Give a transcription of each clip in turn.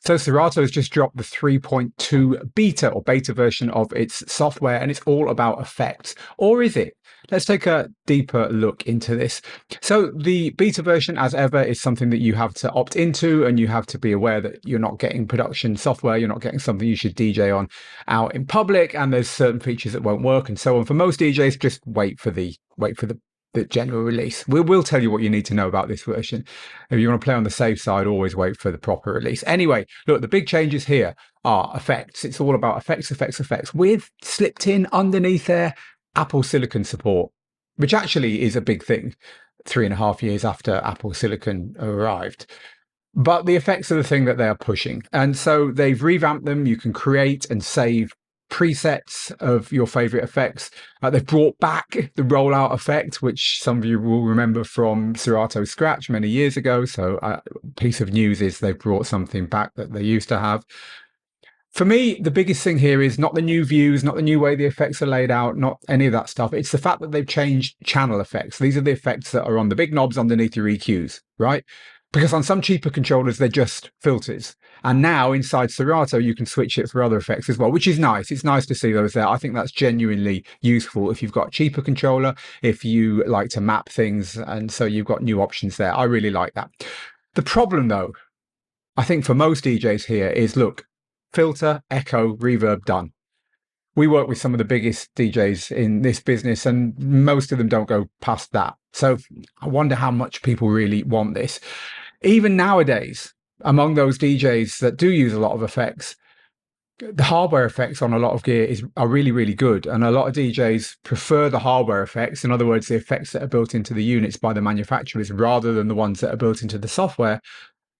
So Serato has just dropped the 3.2 beta or beta version of its software, and it's all about effects. Or is it? Let's take a deeper look into this. So the beta version, as ever, is something that you have to opt into, and you have to be aware that you're not getting production software, you're not getting something you should DJ on out in public, and there's certain features that won't work and so on. For most DJs, just wait for the general release. We'll tell you what you need to know about this version. If you want to play on the safe side, always wait for the proper release. Anyway, look, the big changes here are effects. It's all about effects, with slipped in underneath there Apple Silicon support, which actually is a big thing 3.5 years after Apple Silicon arrived. But the effects are the thing that they are pushing. And so they've revamped them. You can create and save presets of your favorite effects. They've brought back the rollout effect, which some of you will remember from Serato Scratch many years ago. So piece of news is they've brought something back that they used to have. For me, the biggest thing here is not the new views, not the new way the effects are laid out, not any of that stuff. It's the fact that they've changed channel effects. These are the effects that are on the big knobs underneath your EQs, right? Because on some cheaper controllers, they're just filters. And now inside Serato, you can switch it for other effects as well, which is nice. It's nice to see those there. I think that's genuinely useful if you've got a cheaper controller, if you like to map things. And so you've got new options there. I really like that. The problem, though, I think for most DJs here is, look, filter, echo, reverb, done. We work with some of the biggest DJs in this business, and most of them don't go past that. So I wonder how much people really want this. Even nowadays, among those DJs that do use a lot of effects, the hardware effects on a lot of gear are really, really good. And a lot of DJs prefer the hardware effects. In other words, the effects that are built into the units by the manufacturers rather than the ones that are built into the software.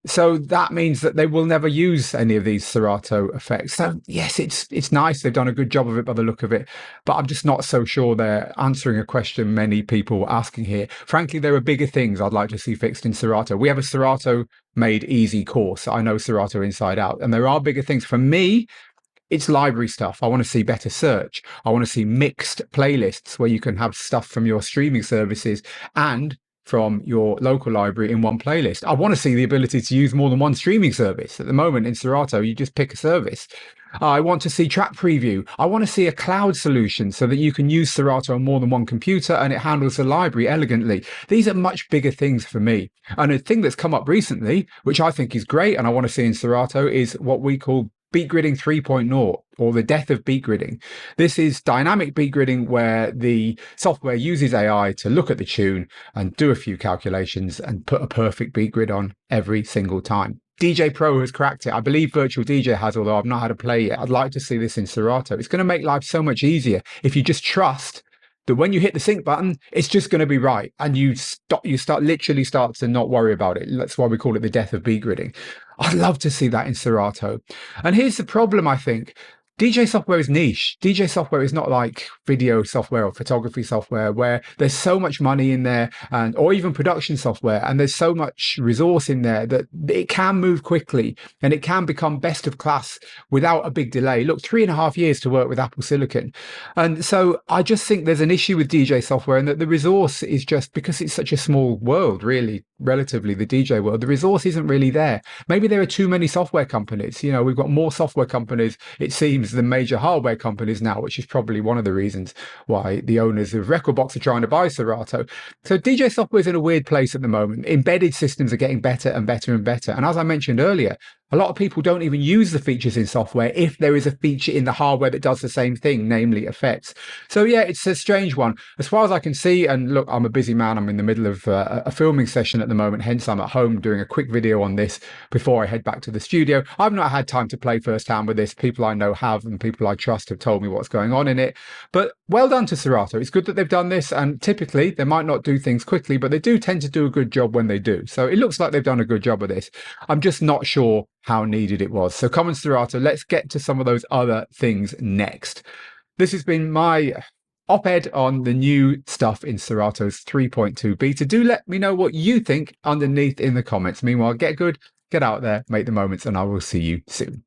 So that means that they will never use any of these Serato effects. So yes, it's nice. They've done a good job of it by the look of it, but I'm just not so sure they're answering a question many people were asking here. Frankly, there are bigger things I'd like to see fixed in Serato. We have a Serato Made Easy course. I know Serato inside out, and there are bigger things. For me, it's library stuff. I want to see better search. I want to see mixed playlists where you can have stuff from your streaming services and from your local library in one playlist. I want to see the ability to use more than one streaming service. At the moment in Serato, you just pick a service. I want to see track preview. I want to see a cloud solution so that you can use Serato on more than one computer and it handles the library elegantly. These are much bigger things for me. And a thing that's come up recently, which I think is great and I want to see in Serato, is what we call beat gridding 3.0, or the death of beat gridding. This is dynamic beat gridding where the software uses AI to look at the tune and do a few calculations and put a perfect beat grid on every single time. DJ Pro has cracked it. I believe Virtual DJ has, although I've not had a play yet. I'd like to see this in Serato. It's going to make life so much easier if you just trust that when you hit the sync button, it's just going to be right. And you literally start to not worry about it. That's why we call it the death of beat gridding. I'd love to see that in Serato. And here's the problem, I think. DJ software is niche. DJ software is not like video software or photography software where there's so much money in there, or even production software, and there's so much resource in there that it can move quickly and it can become best of class without a big delay. Look, 3.5 years to work with Apple Silicon. And so I just think there's an issue with DJ software, and that the resource is just, because it's such a small world, really, relatively, the DJ world, the resource isn't really there. Maybe there are too many software companies. You know, we've got more software companies, it seems, than major hardware companies now, which is probably one of the reasons why the owners of Recordbox are trying to buy Serato. So DJ software is in a weird place at the moment. Embedded systems are getting better and better and better. And as I mentioned earlier, a lot of people don't even use the features in software if there is a feature in the hardware that does the same thing, namely effects. So yeah, it's a strange one. As far as I can see, and look, I'm a busy man. I'm in the middle of a filming session at the moment, hence I'm at home doing a quick video on this before I head back to the studio. I've not had time to play firsthand with this. People I know have, and people I trust have told me what's going on in it. But well done to Serato. It's good that they've done this, and typically they might not do things quickly, but they do tend to do a good job when they do. So it looks like they've done a good job of this. I'm just not sure how needed it was. So come on, Serato, let's get to some of those other things next. This has been my op-ed on the new stuff in Serato's 3.2 beta. Do let me know what you think underneath in the comments. Meanwhile, get good, get out there, make the moments, and I will see you soon.